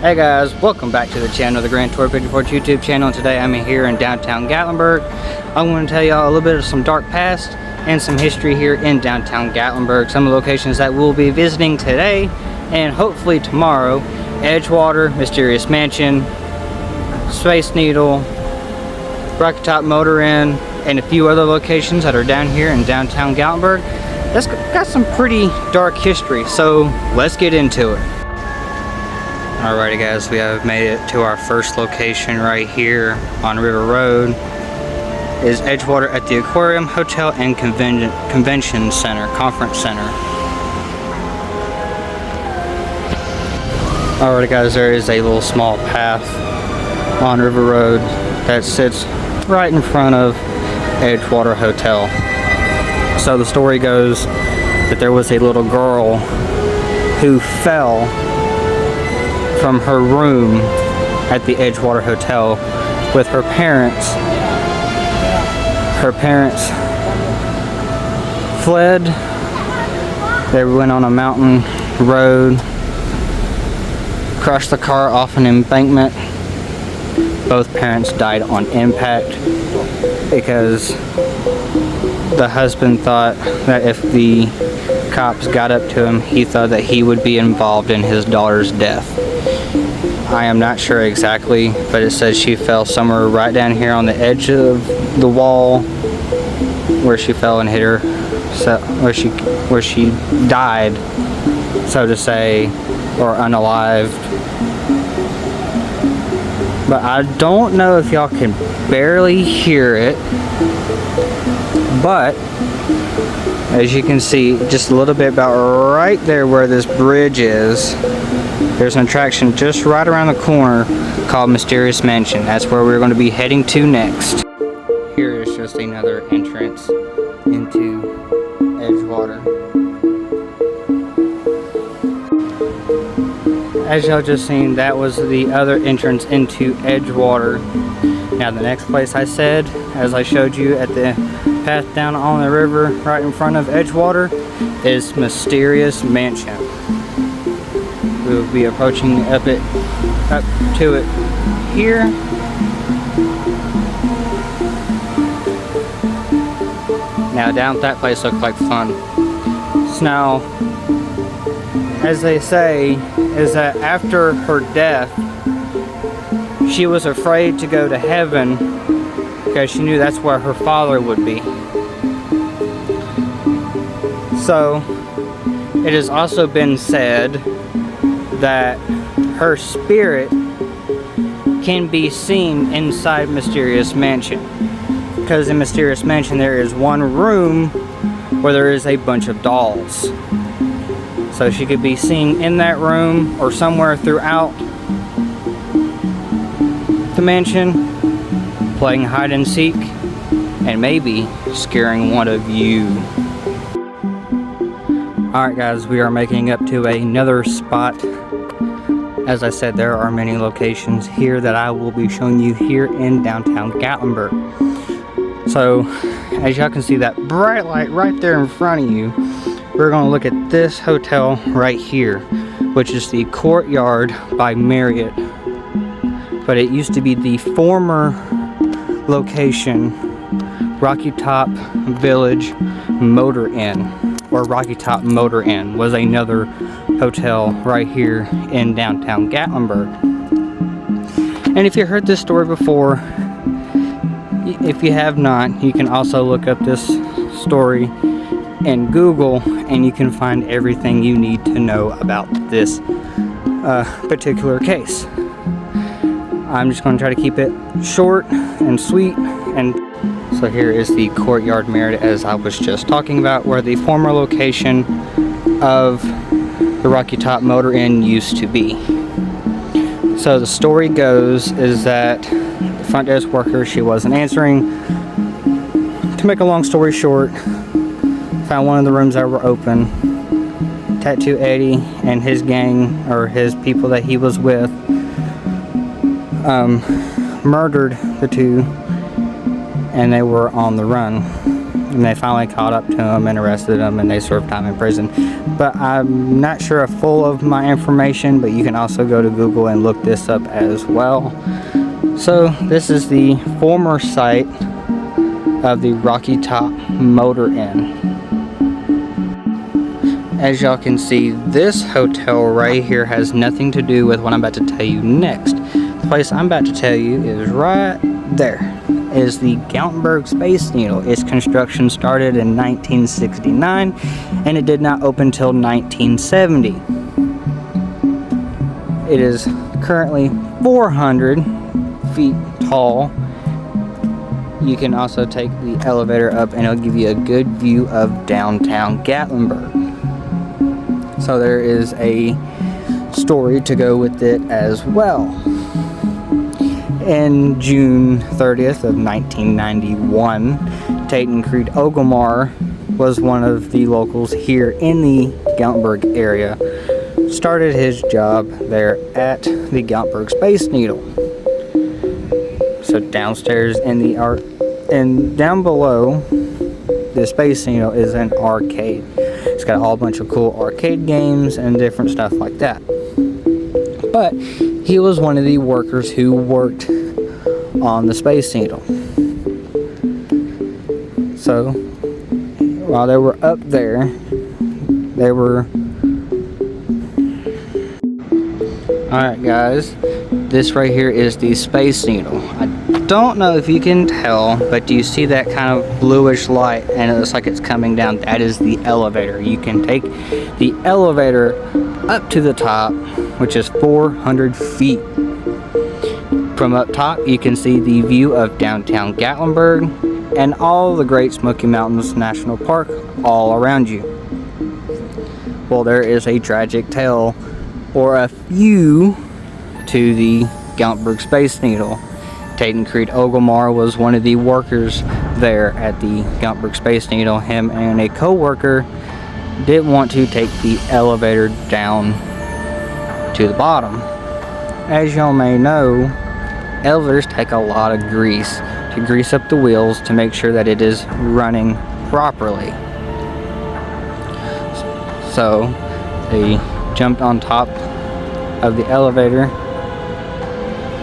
Hey guys, welcome back to the channel, the Grand Tour Picture Reports YouTube channel. And today I'm here in downtown Gatlinburg. I'm going to tell y'all a little bit of some dark past and some history here in downtown Gatlinburg. Some of the locations that we'll be visiting today and hopefully tomorrow: Edgewater, Mysterious Mansion, Space Needle, Rocky Top Motor Inn, and a few other locations that are down here in downtown Gatlinburg. That's got some pretty dark history, so let's get into it. Alrighty guys, we have made it to our first location right here on River Road. It is Edgewater at the Aquarium Hotel and Convention Center, Conference Center. Alrighty guys, there is a little small path on River Road that sits right in front of Edgewater Hotel. So the story goes that there was a little girl who fell from her room at the Edgewater Hotel with her parents. Her parents fled. They went on a mountain road, crashed the car off an embankment. Both parents died on impact because the husband thought that if the cops got up to him, he thought that he would be involved in his daughter's death. I am not sure exactly, but it says she fell somewhere right down here on the edge of the wall where she fell and hit her, so where she died, so to say, or unalived. But I don't know if y'all can barely hear it, but as you can see just a little bit about right there where this bridge is, there's an attraction just right around the corner called Mysterious Mansion. That's where we're going to be heading to next. Here is just another entrance into Edgewater. As y'all just seen, that was the other entrance into Edgewater. Now the next place I said, as I showed you at the path down on the river right in front of Edgewater, is Mysterious Mansion. We will be approaching up to it here. Now down that place looked like fun. So now, as they say, is that after her death, she was afraid to go to heaven because she knew that's where her father would be. So it has also been said that her spirit can be seen inside Mysterious Mansion, because in Mysterious Mansion there is one room where there is a bunch of dolls. So she could be seen in that room or somewhere throughout the mansion, playing hide and seek and maybe scaring one of you. Alright guys, we are making up to another spot. As I said, there are many locations here that I will be showing you here in downtown Gatlinburg. So, as y'all can see that bright light right there in front of you, we're going to look at this hotel right here, which is the Courtyard by Marriott. But it used to be the former location, Rocky Top Village Motor Inn, or Rocky Top Motor Inn was another hotel right here in downtown Gatlinburg. And if you heard this story before, if you have not, you can also look up this story in Google and you can find everything you need to know about this particular case. I'm just going to try to keep it short and sweet. And so here is the Courtyard Marriott, as I was just talking about, where the former location of the Rocky Top Motor Inn used to be. So the story goes is that the front desk worker, she wasn't answering. To make a long story short, found one of the rooms that were open. Tattoo Eddie and his gang, or his people that he was with, murdered the two, and they were on the run. And they finally caught up to him and arrested him, and they served time in prison. But I'm not sure of full of my information, but you can also go to Google and look this up as well. So this is the former site of the Rocky Top Motor Inn. As y'all can see, this hotel right here has nothing to do with what I'm about to tell you next. The place I'm about to tell you is right there. Is the Gatlinburg Space Needle. Its construction started in 1969 and it did not open till 1970. It is currently 400 feet tall. You can also take the elevator up and it'll give you a good view of downtown Gatlinburg. So there is a story to go with it as well. In June 30th of 1991, Taton Creed Ogilmar was one of the locals here in the Gatlinburg area. Started his job there at the Gatlinburg Space Needle. So downstairs in the and down below the Space Needle is an arcade. It's got a whole bunch of cool arcade games and different stuff like that. But he was one of the workers who worked on the Space Needle. So while they were up there, they were... Alright guys, this right here is the Space Needle. I don't know if you can tell, but do you see that kind of bluish light and it looks like it's coming down? That is the elevator. You can take the elevator up to the top, which is 400 feet. From up top, you can see the view of downtown Gatlinburg and all the Great Smoky Mountains National Park all around you. Well, there is a tragic tale, or a few, to the Gatlinburg Space Needle. Taton Creed Ogilmar was one of the workers there at the Gatlinburg Space Needle. Him and a co-worker didn't want to take the elevator down to the bottom. As y'all may know, elevators take a lot of grease to grease up the wheels to make sure that it is running properly. So they jumped on top of the elevator.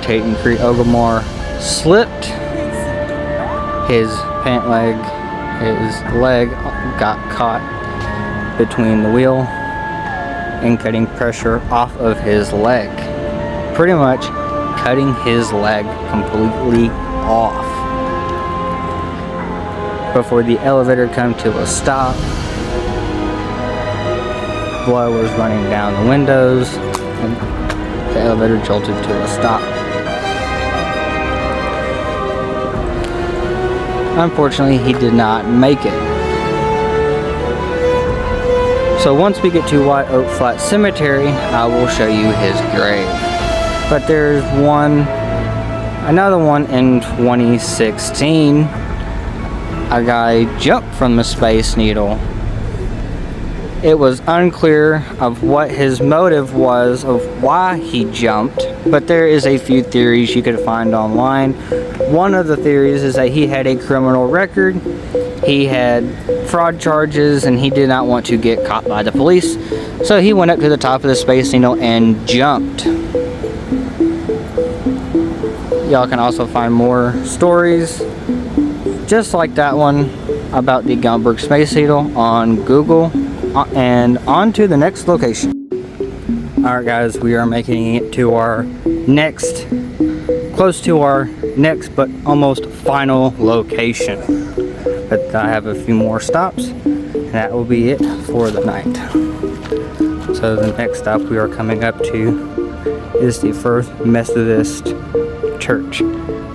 Taton Creed Ogilmar slipped. His pant leg, his leg got caught between the wheel and cutting pressure off of his leg. Pretty much cutting his leg completely off. Before the elevator come to a stop, blood was running down the windows and the elevator jolted to a stop. Unfortunately, he did not make it. So once we get to White Oak Flat Cemetery, I will show you his grave. But there's another one in 2016. A guy jumped from the Space Needle. It was unclear of what his motive was of why he jumped, but there is a few theories you could find online. One of the theories is that he had a criminal record, he had fraud charges, and he did not want to get caught by the police, so he went up to the top of the Space Needle and jumped. Y'all can also find more stories just like that one about the Gatlinburg Space Needle on Google. And on to the next location. Alright guys, we are making it to our next, close to our next but almost final location. But I have a few more stops and that will be it for the night. So the next stop we are coming up to is the First Methodist Church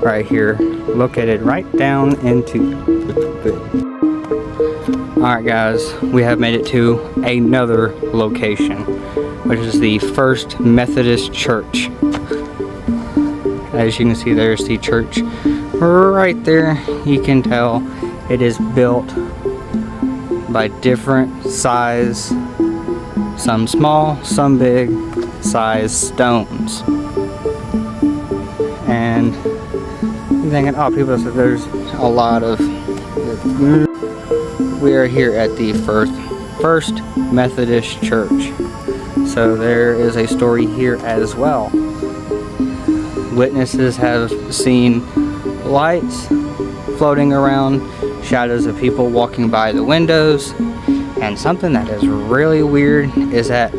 right here, located right down into the Alright guys, we have made it to another location, which is the First Methodist Church. As you can see, there's the church right there. You can tell it is built by different size, some small, some big size stones. And you're thinking, oh, people said there's a lot of We are here at the First Methodist Church. So there is a story here as well. Witnesses have seen lights floating around, shadows of people walking by the windows, and something that is really weird is that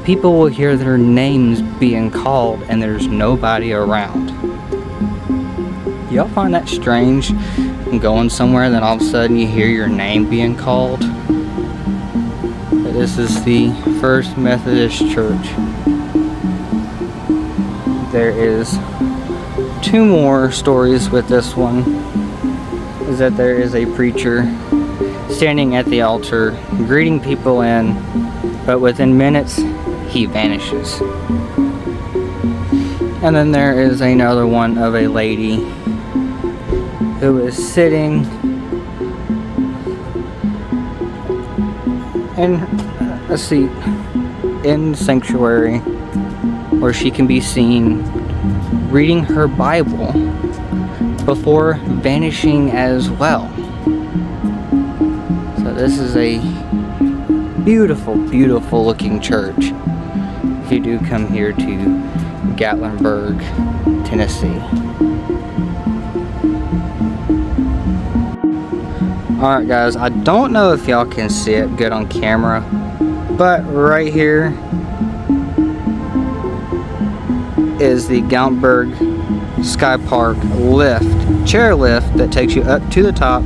people will hear their names being called and there's nobody around. Y'all find that strange? Going somewhere, then all of a sudden you hear your name being called? This is the First Methodist Church. There is two more stories with this one. Is that there is a preacher standing at the altar greeting people in, but within minutes he vanishes. And then there is another one of a lady who is sitting in a seat in the sanctuary where she can be seen reading her Bible before vanishing as well. So this is a beautiful, beautiful looking church if you do come here to Gatlinburg, Tennessee. Alright guys, I don't know if y'all can see it good on camera, but right here is the Gatlinburg SkyPark lift, chair lift that takes you up to the top.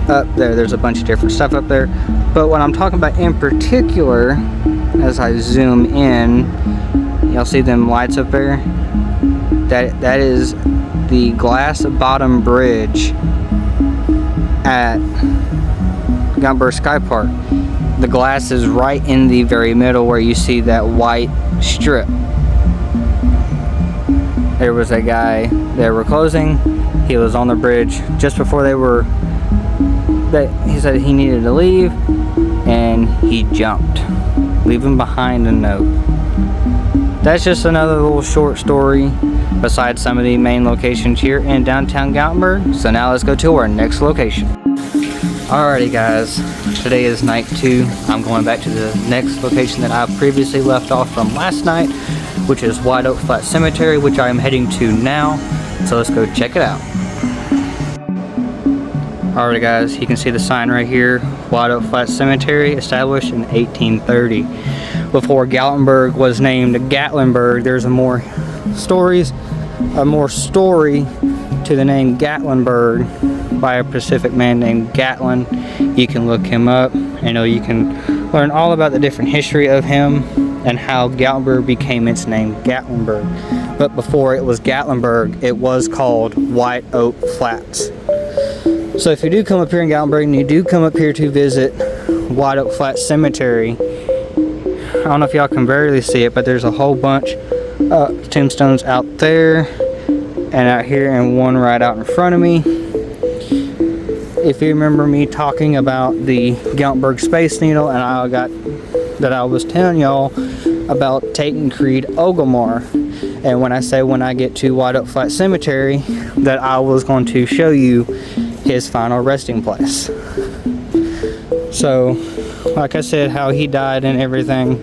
Up there's a bunch of different stuff up there, but what I'm talking about in particular, as I zoom in, y'all see them lights up there? That is the glass bottom bridge at Gatlinburg SkyPark. The glass is right in the very middle where you see that white strip. There was a guy they were closing. He was on the bridge just before he said he needed to leave, and he jumped, leaving behind a note. That's just another little short story besides some of the main locations here in downtown Gatlinburg. So now let's go to our next location. Alrighty guys, today is night 2. I'm going back to the next location that I previously left off from last night, which is White Oak Flat Cemetery, which I am heading to now. So let's go check it out. Alright guys, you can see the sign right here, White Oak Flat Cemetery, established in 1830. Before Gatlinburg was named Gatlinburg, there's more story to the name Gatlinburg by a Pacific man named Gatlin. You can look him up. I know you can learn all about the different history of him and how Gatlinburg became its name, Gatlinburg. But before it was Gatlinburg, it was called White Oak Flats. So if you do come up here in Gatlinburg and you do come up here to visit White Oak Flat Cemetery, I don't know if y'all can barely see it, but there's a whole bunch of tombstones out there and out here, and one right out in front of me. If you remember me talking about the Gatlinburg Space Needle, and I was telling y'all about Tayton Creed Ogilmar, and when I get to White Oak Flat Cemetery, that I was going to show you his final resting place. So, like I said, how he died and everything,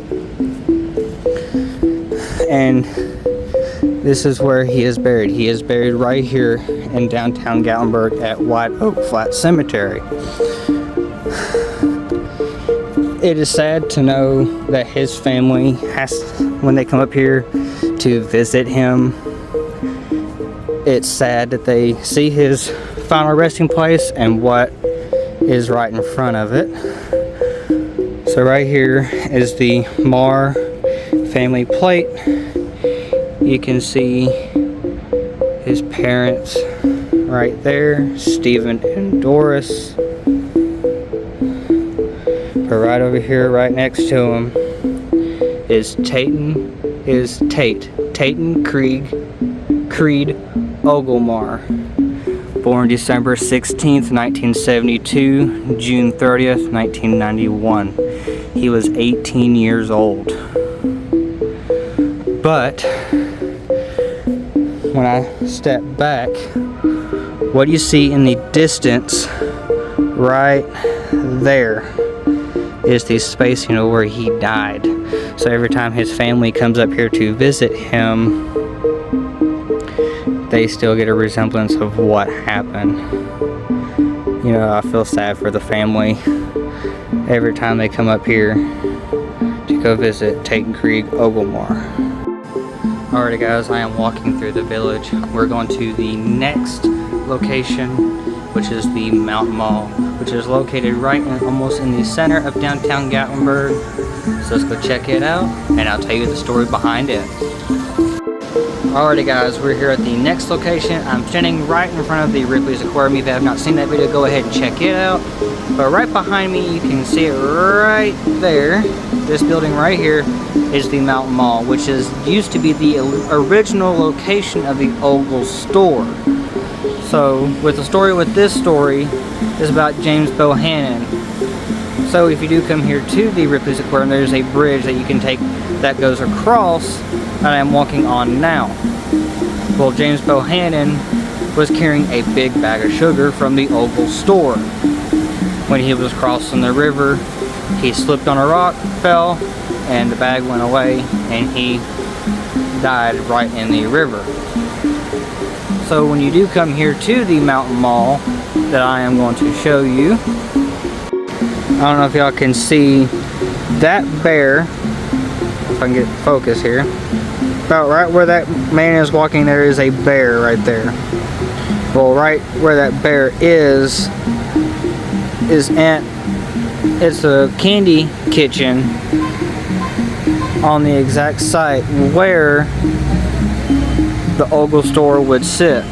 and this is where he is buried. He is buried right here in downtown Gatlinburg at White Oak Flat Cemetery. It is sad to know that his family when they come up here to visit him, it's sad that they see his final resting place and what is right in front of it. So right here is the Marr family plate. You can see his parents right there, Stephen and Doris. But right over here, right next to him, is Tayton Creed Ogilmar. Born December 16th, 1972, June 30th, 1991. He was 18 years old. But when I step back, what you see in the distance right there is the space, you know, where he died. So every time his family comes up here to visit him, they still get a resemblance of what happened. You know, I feel sad for the family every time they come up here to go visit Tatum Creek, Ogilmar. Alrighty guys, I am walking through the village. We're going to the next location, which is the Mountain Mall, which is located right almost in the center of downtown Gatlinburg. So let's go check it out, and I'll tell you the story behind it. Alrighty guys, we're here at the next location. I'm standing right in front of the Ripley's Aquarium. If you have not seen that video, go ahead and check it out. But right behind me, you can see it right there. This building right here is the Mountain Mall, which used to be the original location of the Ogles store. So with the story with this story is about James Bohannon. So if you do come here to the Ripley's Aquarium, there's a bridge that you can take that goes across that I am walking on now. Well, James Bohannon was carrying a big bag of sugar from the Ogles store. When he was crossing the river, he slipped on a rock, fell, and the bag went away, and he died right in the river. So when you do come here to the Mountain Mall that I am going to show you, I don't know if y'all can see that bear, if I can get focus here. About right where that man is walking, there is a bear right there. Well, right where that bear is it's a candy kitchen on the exact site where the Ogles store would sit.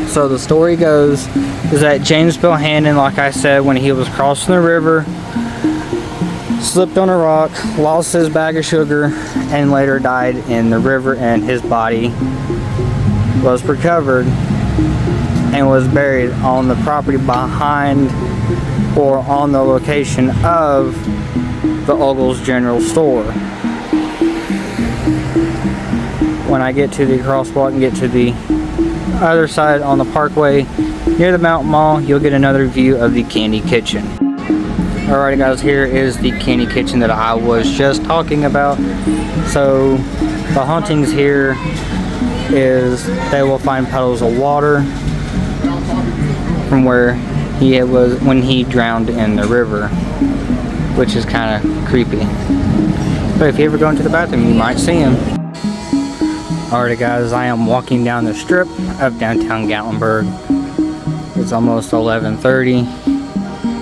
So the story goes is that James Bohannon, like I said, when he was crossing the river, slipped on a rock, lost his bag of sugar, and later died in the river, and his body was recovered and was buried on the property behind or on the location of the Ogles General Store. When I get to the crosswalk and get to the other side on the parkway near the Mountain Mall, you'll get another view of the candy kitchen. Alrighty guys, here is the candy kitchen that I was just talking about. So the hauntings here is they will find puddles of water from where he was when he drowned in the river, which is kind of creepy. But if you ever go into the bathroom, you might see him. Alrighty guys, I am walking down the strip of downtown Gatlinburg. It's almost 11:30,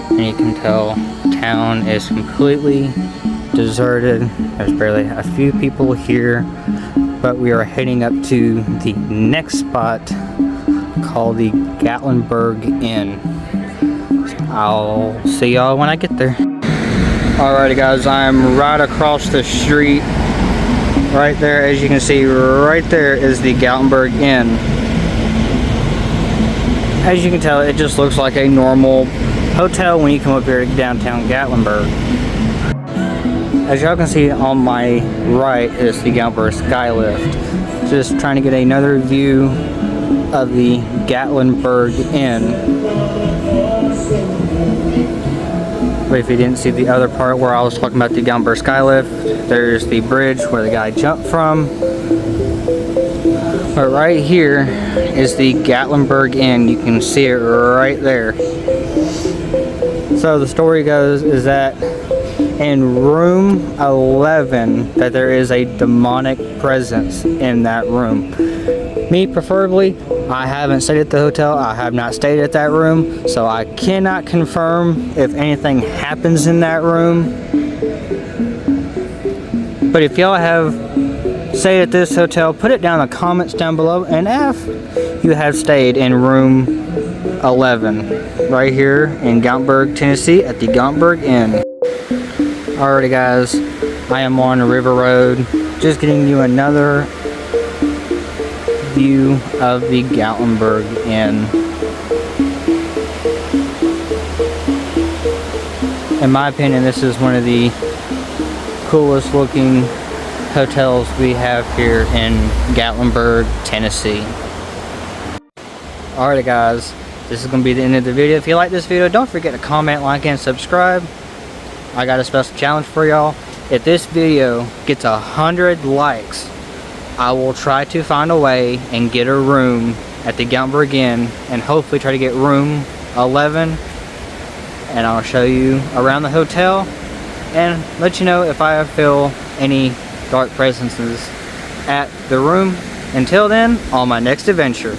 and you can tell town is completely deserted. There's barely a few people here, but we are heading up to the next spot called the Gatlinburg Inn. So I'll see y'all when I get there. Alrighty guys, I'm right across the street. Right there, as you can see, right there is the Gatlinburg Inn. As you can tell, it just looks like a normal hotel when you come up here to downtown Gatlinburg. As y'all can see on my right is the Gatlinburg Skylift. Just trying to get another view of the Gatlinburg Inn. But if you didn't see the other part where I was talking about the Gatlinburg Skylift, there's the bridge where the guy jumped from. But right here is the Gatlinburg Inn. You can see it right there. So the story goes is that in room 11 that there is a demonic presence in that room. Me preferably, I haven't stayed at the hotel. I have not stayed at that room, so I cannot confirm if anything happens in that room. But if y'all have stayed at this hotel, put it down in the comments down below, and if you have stayed in room 11 right here in Gatlinburg, Tennessee at the Gatlinburg Inn. Alrighty guys, I am on River Road, just getting you another view of the Gatlinburg Inn. In my opinion, this is one of the coolest looking hotels we have here in Gatlinburg, Tennessee. Alrighty guys, this is going to be the end of the video. If you like this video, don't forget to comment, like, and subscribe. I got a special challenge for y'all. If this video gets 100 likes, I will try to find a way and get a room at the Gatlinburg Inn, and hopefully try to get room 11, and I'll show you around the hotel and let you know if I feel any dark presences at the room. Until then, on my next adventure.